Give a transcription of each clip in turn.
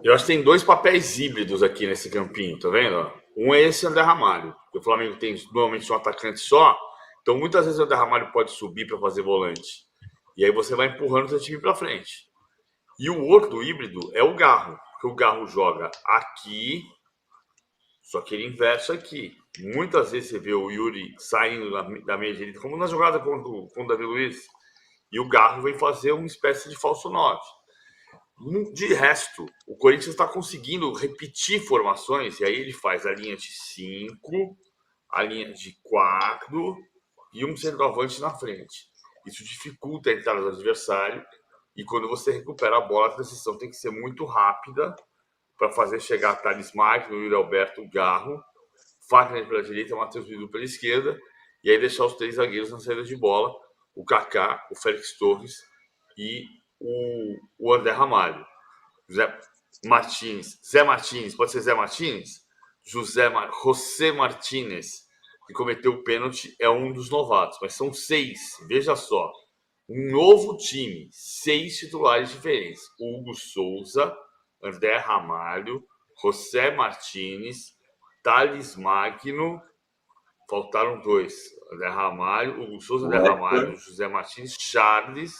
Eu acho que tem dois papéis híbridos aqui nesse campinho, tá vendo? Um é esse André Ramalho. O Flamengo tem normalmente um atacante só, então muitas vezes o André Ramalho pode subir para fazer volante. E aí você vai empurrando o seu time para frente. E o outro híbrido é o Garro, porque o Garro joga aqui, só que ele inverte aqui. Muitas vezes você vê o Yuri saindo da meia direita, como na jogada contra o Davi Luiz, e o Garro vem fazer uma espécie de falso 9. De resto, o Corinthians está conseguindo repetir formações, e aí ele faz a linha de 5, a linha de 4 e um centroavante na frente. Isso dificulta a entrada do adversário, e quando você recupera a bola, a transição tem que ser muito rápida para fazer chegar a Thales Magno, Yuri Alberto, Garro, Fagner pela direita, Matheus Bidu pela esquerda, e aí deixar os três zagueiros na saída de bola, o Kaká, o Félix Torres e o André Ramalho. Zé Martins, pode ser Zé Martins? José Martínez, que cometeu o pênalti, é um dos novatos, mas são 6, veja só. Um novo time, 6 titulares diferentes. Hugo Souza, André Ramalho, José Martínez, Thales Magno, faltaram 2. André Ramalho, Hugo Souza, André Ramalho, José Martins, Charles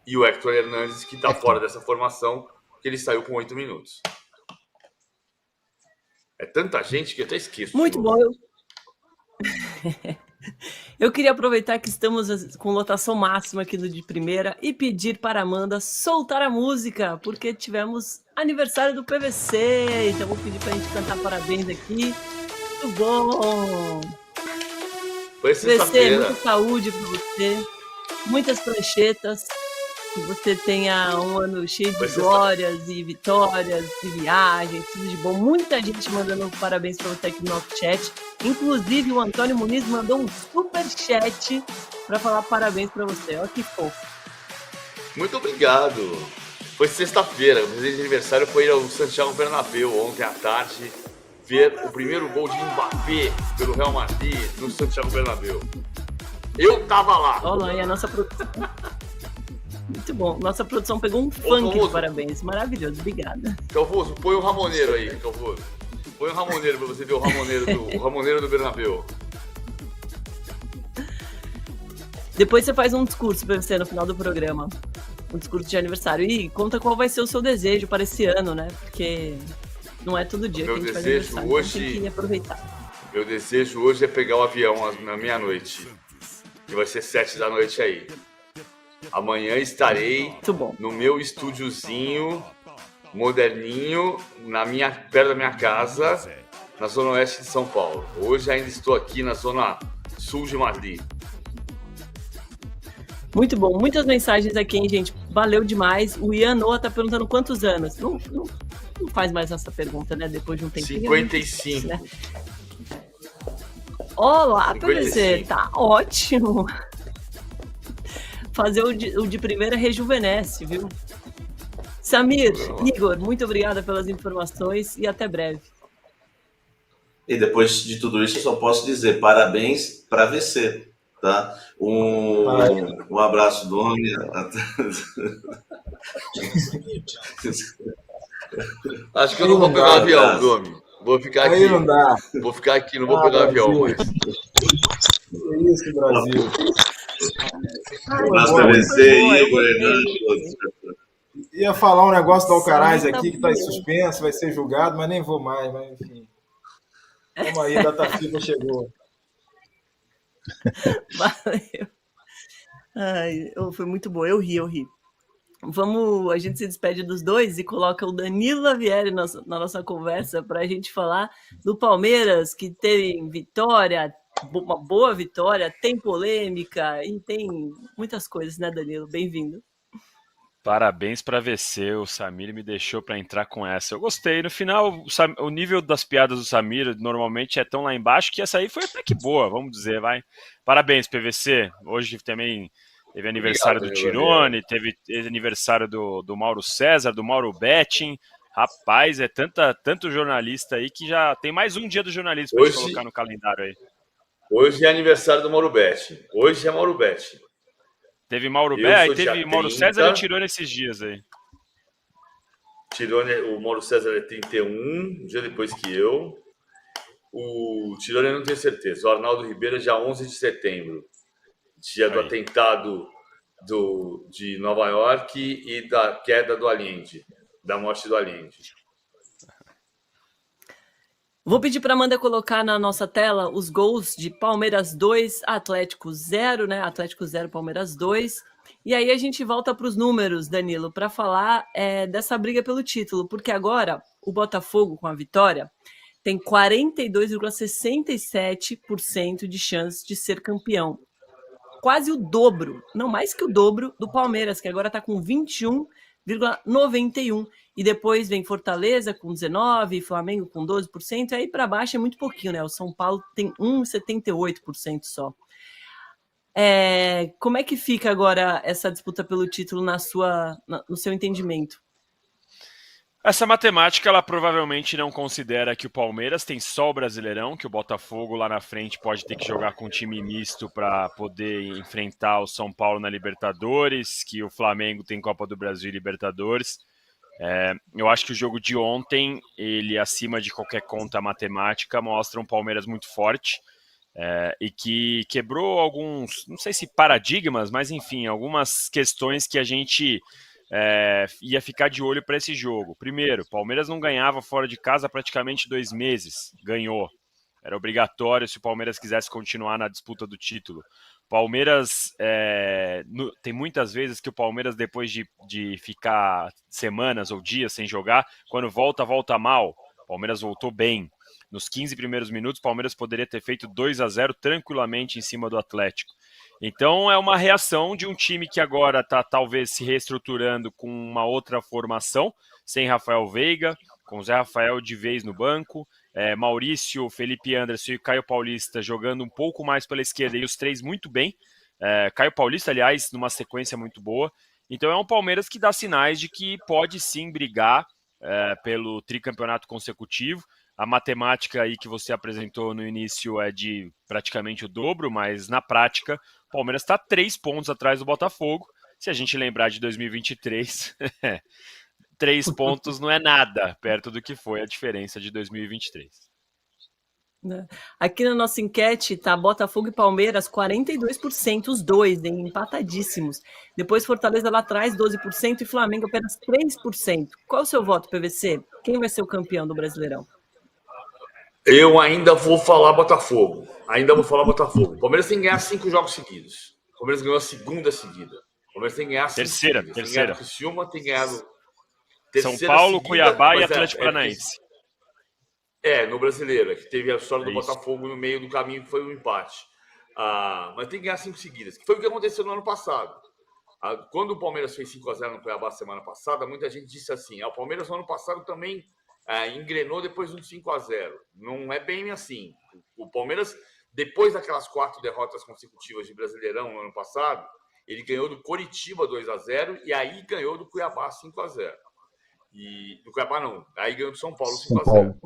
e o Hector Hernandes, que está fora dessa formação, que ele saiu com 8 minutos. É tanta gente que eu até esqueço. Muito bom. Eu queria aproveitar que estamos com lotação máxima aqui do De Primeira e pedir para a Amanda soltar a música, porque tivemos aniversário do PVC, então vou pedir para a gente cantar parabéns aqui. Muito bom! PVC, muita saúde para você, muitas pranchetas, que você tenha um ano cheio de glórias e vitórias e viagens, tudo de bom. Muita gente mandando parabéns para você aqui no nosso chat. Inclusive, o Antônio Muniz mandou um super chat para falar parabéns para você. Olha que fofo. Muito obrigado. Foi sexta-feira. O presente de aniversário foi ao Santiago Bernabéu ontem à tarde ver o primeiro gol de Mbappé pelo Real Madrid no Santiago Bernabéu. Eu tava lá. Olha, e a nossa produção... Muito bom. Nossa produção pegou um funk de parabéns. Maravilhoso. Obrigada. Calvoso, põe o Ramoneiro aí, Calvoso. Põe o Ramoneiro pra você ver o Ramoneiro do Bernabéu. Depois você faz um discurso pra você no final do programa. Um discurso de aniversário. E conta qual vai ser o seu desejo para esse ano, né? Porque não é todo dia que a gente faz aniversário. Hoje, então tem que aproveitar. Meu desejo hoje é pegar o avião na meia-noite. Que vai ser 7 da noite aí. Amanhã estarei no meu estúdiozinho moderninho perto da minha casa, na zona oeste de São Paulo. Hoje ainda estou aqui na zona sul de Madrid. Muito bom, muitas mensagens aqui, hein, gente? Valeu demais. O Ian Noah tá perguntando quantos anos. Não faz mais essa pergunta, né? Depois de um tempinho. 55. Né? Olá, PVC, tá ótimo. Fazer o de primeira rejuvenesce, viu? Samir, Igor, muito obrigada pelas informações e até breve. E depois de tudo isso, eu só posso dizer parabéns para VC, tá? Um abraço do homem. Acho que eu não vou pegar o avião, Domi. Vou ficar aqui. Não dá. Vou ficar aqui, não vou pegar o avião mais. É isso, Brasil. Abraço para VC, Igor, Hernandes. Ia falar um negócio do Alcaraz aqui que está em suspenso, vai ser julgado, mas nem vou mais, mas enfim. Vamos aí, a data FIFA chegou. Valeu. Ai, foi muito bom, eu ri. A gente se despede dos dois e coloca o Danilo Lavieri na nossa conversa para a gente falar do Palmeiras, que tem vitória, uma boa vitória, tem polêmica e tem muitas coisas, né, Danilo? Bem-vindo. Parabéns para VC, o Samir me deixou para entrar com essa. Eu gostei. No final, o nível das piadas do Samir normalmente é tão lá embaixo que essa aí foi até que boa, vamos dizer, vai. Parabéns, PVC. Hoje também teve aniversário do Tirone, teve aniversário do Mauro César, do Mauro Betting. Rapaz, é tanto jornalista aí que já tem mais um dia do jornalismo para colocar no calendário aí. Hoje é aniversário do Mauro Betting. Hoje é Mauro Betting. Teve Mauro Bé, teve Mauro César e Tirone esses dias aí. Tirone, o Mauro César é 31, um dia depois que eu. O Tirone eu não tenho certeza. O Arnaldo Ribeiro é dia 11 de setembro, dia do atentado de Nova York e da queda do Allende, da morte do Allende. Vou pedir para a Amanda colocar na nossa tela os gols de Palmeiras 2, Atlético 0, né? Atlético 0, Palmeiras 2. E aí a gente volta para os números, Danilo, para falar dessa briga pelo título, porque agora o Botafogo, com a vitória, tem 42,67% de chance de ser campeão. Quase o dobro, não mais que o dobro, do Palmeiras, que agora está com 21,91%. E depois vem Fortaleza com 19%, Flamengo com 12%. E aí para baixo é muito pouquinho, né? O São Paulo tem 1,78% só. Como é que fica agora essa disputa pelo título no seu entendimento? Essa matemática, ela provavelmente não considera que o Palmeiras tem só o Brasileirão, que o Botafogo lá na frente pode ter que jogar com um time misto para poder enfrentar o São Paulo na Libertadores, que o Flamengo tem Copa do Brasil e Libertadores. Eu acho que o jogo de ontem, ele acima de qualquer conta matemática, mostra um Palmeiras muito forte e que quebrou alguns, não sei se paradigmas, mas enfim, algumas questões que a gente ia ficar de olho para esse jogo. Primeiro, Palmeiras não ganhava fora de casa há praticamente 2 meses. Ganhou. Era obrigatório se o Palmeiras quisesse continuar na disputa do título. Palmeiras, tem muitas vezes que o Palmeiras, depois de ficar semanas ou dias sem jogar, quando volta mal. O Palmeiras voltou bem. Nos 15 primeiros minutos, o Palmeiras poderia ter feito 2-0 tranquilamente em cima do Atlético. Então é uma reação de um time que agora está talvez se reestruturando com uma outra formação, sem Rafael Veiga, com Zé Rafael de vez no banco, Maurício, Felipe Anderson e Caio Paulista jogando um pouco mais pela esquerda e os três muito bem. Caio Paulista, aliás, numa sequência muito boa. Então é um Palmeiras que dá sinais de que pode sim brigar pelo tricampeonato consecutivo. A matemática aí que você apresentou no início é de praticamente o dobro, mas na prática o Palmeiras está 3 pontos atrás do Botafogo. Se a gente lembrar de 2023, 3 pontos não é nada perto do que foi a diferença de 2023. Aqui na nossa enquete tá Botafogo e Palmeiras 42%, os dois, empatadíssimos. Depois Fortaleza lá atrás 12% e Flamengo apenas 3%. Qual é o seu voto, PVC? Quem vai ser o campeão do Brasileirão? Eu ainda vou falar Botafogo. O Palmeiras tem que ganhar 5 jogos seguidos. O Palmeiras ganhou a segunda seguida. O Palmeiras tem que ganhar 5 terceira. Tem que ganhar o Criciúma, tem que ganhar São Paulo, seguida, Cuiabá e Atlético Paranaense. No Brasileiro, que teve a história do Botafogo no meio do caminho, que foi um empate. Mas tem que ganhar 5 seguidas, que foi o que aconteceu no ano passado. Quando o Palmeiras fez 5-0 no Cuiabá semana passada, muita gente disse assim, o Palmeiras no ano passado também engrenou depois de um 5-0. Não é bem assim. O Palmeiras, depois daquelas 4 derrotas consecutivas de Brasileirão no ano passado, ele ganhou do Coritiba 2-0 e aí ganhou do Cuiabá 5-0. E do Cuiabá não, aí ganhou do São Paulo 5-0.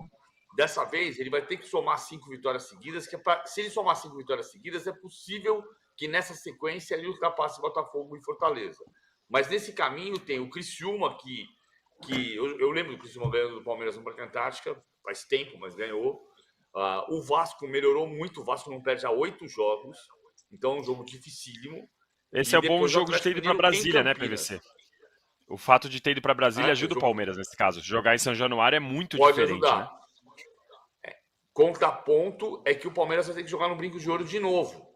Dessa vez, ele vai ter que somar 5 vitórias seguidas, se ele somar 5 vitórias seguidas, é possível que nessa sequência ele ultrapasse Botafogo e Fortaleza. Mas nesse caminho tem o Criciúma, que eu lembro do Criciúma ganhando do Palmeiras no Parque Antártica, faz tempo, mas ganhou. O Vasco melhorou muito, o Vasco não perde há 8 jogos, então é um jogo dificílimo. Esse é o bom jogo de ter ido para Brasília, né, PVC? O fato de ter ido para Brasília ajuda o Palmeiras nesse caso. Jogar em São Januário é muito diferente. Ajudar. Né? Contraponto é que o Palmeiras vai ter que jogar no Brinco de Ouro de novo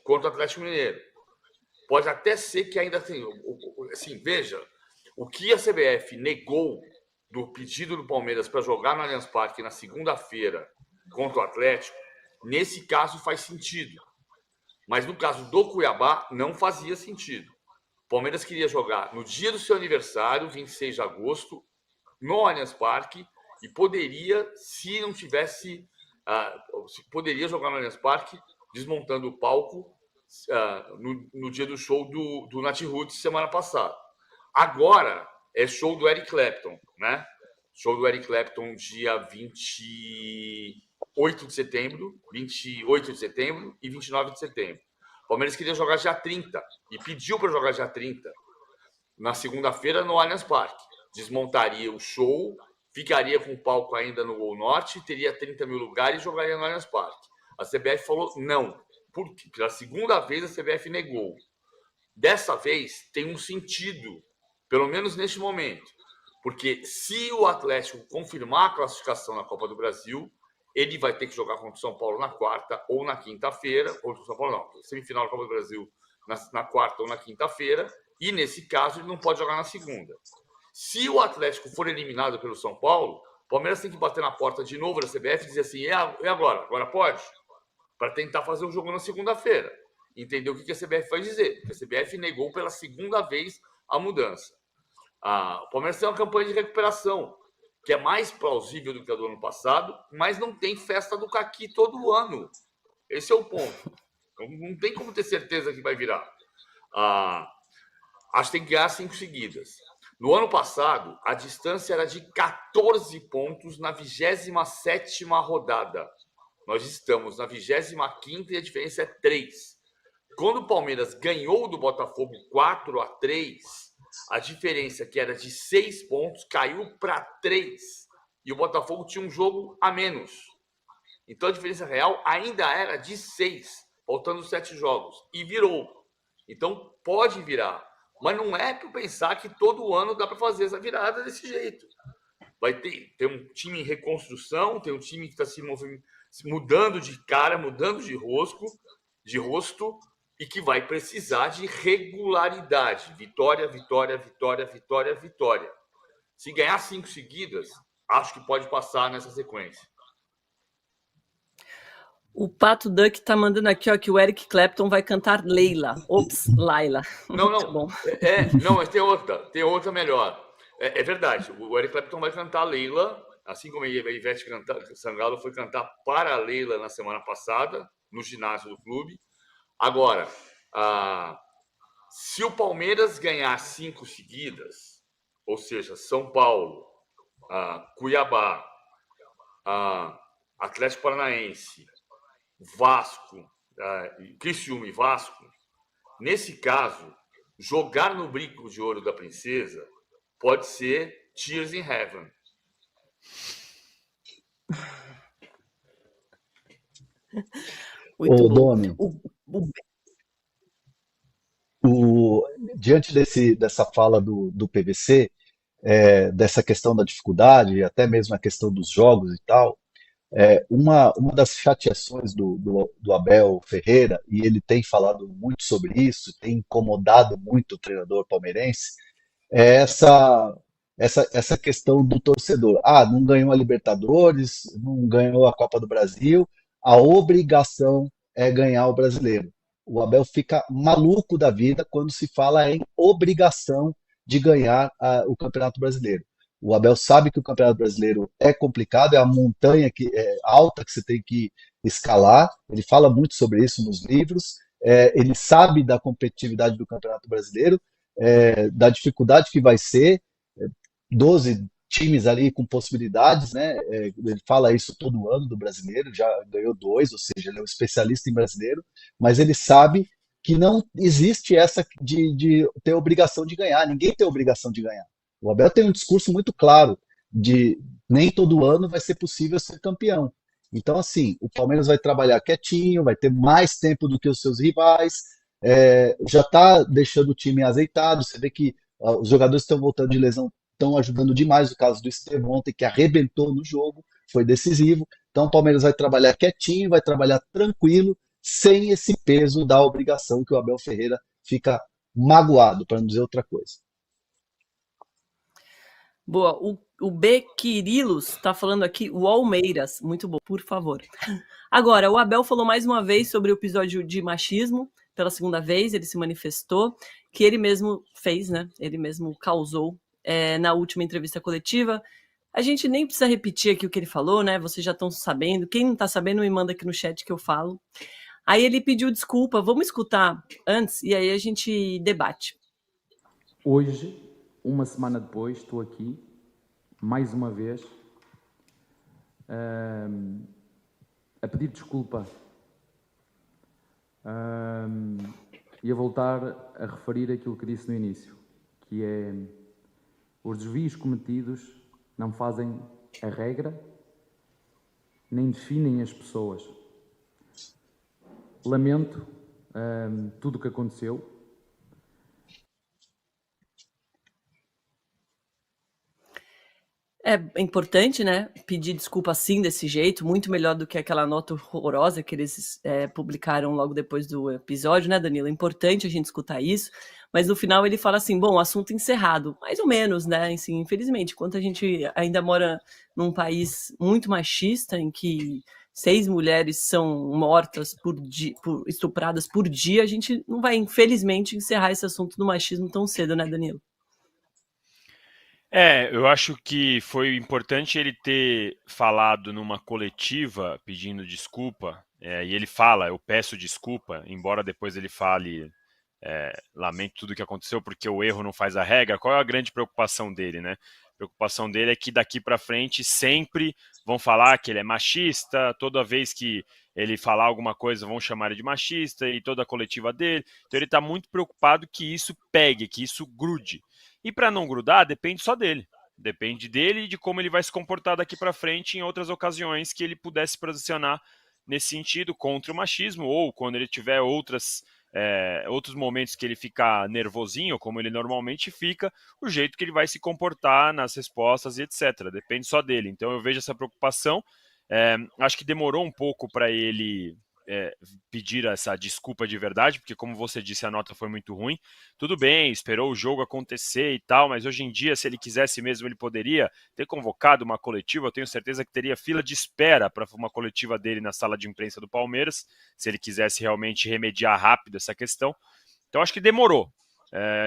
contra o Atlético Mineiro. Pode até ser que ainda tenha. Assim, veja, o que a CBF negou do pedido do Palmeiras para jogar no Allianz Parque na segunda-feira contra o Atlético, nesse caso faz sentido. Mas no caso do Cuiabá, não fazia sentido. O Palmeiras queria jogar no dia do seu aniversário, 26 de agosto, no Allianz Parque, e poderia, se não tivesse, poderia jogar no Allianz Parque, desmontando o palco no dia do show do Nat Roots semana passada. Agora é show do Eric Clapton, né? Show do Eric Clapton dia 28 de setembro e 29 de setembro. O Palmeiras queria jogar dia 30 e pediu para jogar dia 30, na segunda-feira, no Allianz Parque. desmontaria o show, ficaria com o palco ainda no Gol Norte, teria 30 mil lugares e jogaria no Allianz Parque. A CBF falou não. Por quê? Pela segunda vez a CBF negou. Dessa vez tem um sentido, pelo menos neste momento, porque se o Atlético confirmar a classificação na Copa do Brasil, ele vai ter que jogar contra o São Paulo na quarta ou na quinta-feira, ou o São Paulo não, semifinal da Copa do Brasil na quarta ou na quinta-feira, e nesse caso ele não pode jogar na segunda. Se o Atlético for eliminado pelo São Paulo, o Palmeiras tem que bater na porta de novo da CBF e dizer assim, e agora? Agora pode? Para tentar fazer o jogo na segunda-feira. Entendeu o que a CBF vai dizer? Porque a CBF negou pela segunda vez a mudança. O Palmeiras tem uma campanha de recuperação, que é mais plausível do que a do ano passado, mas não tem festa do caqui todo ano. Esse é o ponto. Não tem como ter certeza que vai virar. Acho que tem que ganhar 5 seguidas. No ano passado, a distância era de 14 pontos na 27ª rodada. Nós estamos na 25ª e a diferença é 3. Quando o Palmeiras ganhou do Botafogo 4-3, a diferença, que era de 6 pontos, caiu para 3. E o Botafogo tinha um jogo a menos. Então a diferença real ainda era de 6, faltando 7 jogos. E virou. Então pode virar. Mas não é para pensar que todo ano dá para fazer essa virada desse jeito. Vai ter um time em reconstrução, tem um time que está se mudando de cara, mudando de rosto, e que vai precisar de regularidade. Vitória, vitória, vitória, vitória, vitória. Se ganhar 5 seguidas, acho que pode passar nessa sequência. O Pato Duck tá mandando aqui, ó, que o Eric Clapton vai cantar Leila. Ops, Laila. Não. Bom. Não, mas tem outra melhor. É verdade, o Eric Clapton vai cantar Leila, assim como a Ivete Sangalo foi cantar para a Leila na semana passada, no ginásio do clube. Agora, se o Palmeiras ganhar 5 seguidas, ou seja, São Paulo, Cuiabá, Atlético Paranaense, Vasco, Criciúma e Vasco, nesse caso, jogar no brinco de ouro da princesa pode ser Tears in Heaven. Ô, Domi, diante dessa fala do PVC, dessa questão da dificuldade, até mesmo a questão dos jogos e tal, uma das chateações do Abel Ferreira, e ele tem falado muito sobre isso, tem incomodado muito o treinador palmeirense, é essa questão do torcedor. Não ganhou a Libertadores, não ganhou a Copa do Brasil, a obrigação é ganhar o Brasileiro. O Abel fica maluco da vida quando se fala em obrigação de ganhar o Campeonato Brasileiro. O Abel sabe que o Campeonato Brasileiro é complicado, é a montanha alta que você tem que escalar. Ele fala muito sobre isso nos livros. Ele sabe da competitividade do Campeonato Brasileiro, da dificuldade que vai ser. 12 times ali com possibilidades, né? Ele fala isso todo ano do brasileiro, já ganhou 2, ou seja, ele é um especialista em brasileiro, mas ele sabe que não existe essa de ter obrigação de ganhar. Ninguém tem obrigação de ganhar. O Abel tem um discurso muito claro de nem todo ano vai ser possível ser campeão. Então, assim, o Palmeiras vai trabalhar quietinho, vai ter mais tempo do que os seus rivais, já está deixando o time azeitado. Você vê que os jogadores estão voltando de lesão, estão ajudando demais. O caso do Estevão ontem, que arrebentou no jogo, foi decisivo. Então, o Palmeiras vai trabalhar quietinho, vai trabalhar tranquilo, sem esse peso da obrigação que o Abel Ferreira fica magoado, para não dizer outra coisa. Boa, o B. Quirilos está falando aqui, o Almeiras, muito bom, por favor. Agora, o Abel falou mais uma vez sobre o episódio de machismo, pela segunda vez, ele se manifestou, que ele mesmo fez, né? Ele mesmo causou na última entrevista coletiva. A gente nem precisa repetir aqui o que ele falou, né? Vocês já estão sabendo. Quem não está sabendo, me manda aqui no chat que eu falo. Aí ele pediu desculpa, vamos escutar antes e aí a gente debate. Hoje, uma semana depois, estou aqui, mais uma vez, a pedir desculpa e a voltar a referir aquilo que disse no início, que é Os desvios cometidos não fazem a regra, nem definem as pessoas. Lamento tudo o que aconteceu. É importante, né, pedir desculpa assim, desse jeito, muito melhor do que aquela nota horrorosa que eles publicaram logo depois do episódio, né, Danilo? É importante a gente escutar isso, mas no final ele fala assim, bom, assunto encerrado, mais ou menos, né, assim, infelizmente, enquanto a gente ainda mora num país muito machista, em que 6 mulheres são mortas estupradas por dia, a gente não vai, infelizmente, encerrar esse assunto do machismo tão cedo, né, Danilo? Eu acho que foi importante ele ter falado numa coletiva pedindo desculpa, e ele fala, eu peço desculpa, embora depois ele fale, lamento tudo que aconteceu, porque o erro não faz a regra. Qual é a grande preocupação dele, né? A preocupação dele é que daqui para frente sempre vão falar que ele é machista, toda vez que ele falar alguma coisa vão chamar ele de machista, e toda a coletiva dele. Então ele está muito preocupado que isso pegue, que isso grude. E para não grudar, depende só dele. Depende dele e de como ele vai se comportar daqui para frente em outras ocasiões que ele pudesse posicionar nesse sentido contra o machismo, ou quando ele tiver outros momentos que ele ficar nervosinho, como ele normalmente fica, o jeito que ele vai se comportar nas respostas e etc. Depende só dele. Então eu vejo essa preocupação. Acho que demorou um pouco para ele pedir essa desculpa de verdade, porque como você disse, a nota foi muito ruim. Tudo bem, esperou o jogo acontecer e tal, mas hoje em dia, se ele quisesse mesmo, ele poderia ter convocado uma coletiva. Eu tenho certeza que teria fila de espera para uma coletiva dele na sala de imprensa do Palmeiras, se ele quisesse realmente remediar rápido essa questão. Então acho que demorou.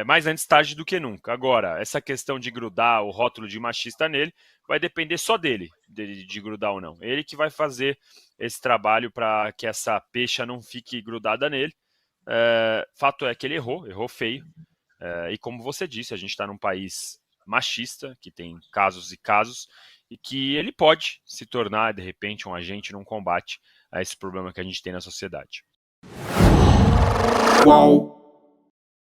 Mais antes tarde do que nunca. Agora, essa questão de grudar o rótulo de machista nele vai depender só dele, de grudar ou não. Ele que vai fazer esse trabalho para que essa pecha não fique grudada nele. Fato é que ele errou feio. E como você disse, a gente está num país machista, que tem casos e casos, e que ele pode se tornar, de repente, um agente num combate a esse problema que a gente tem na sociedade. Qual?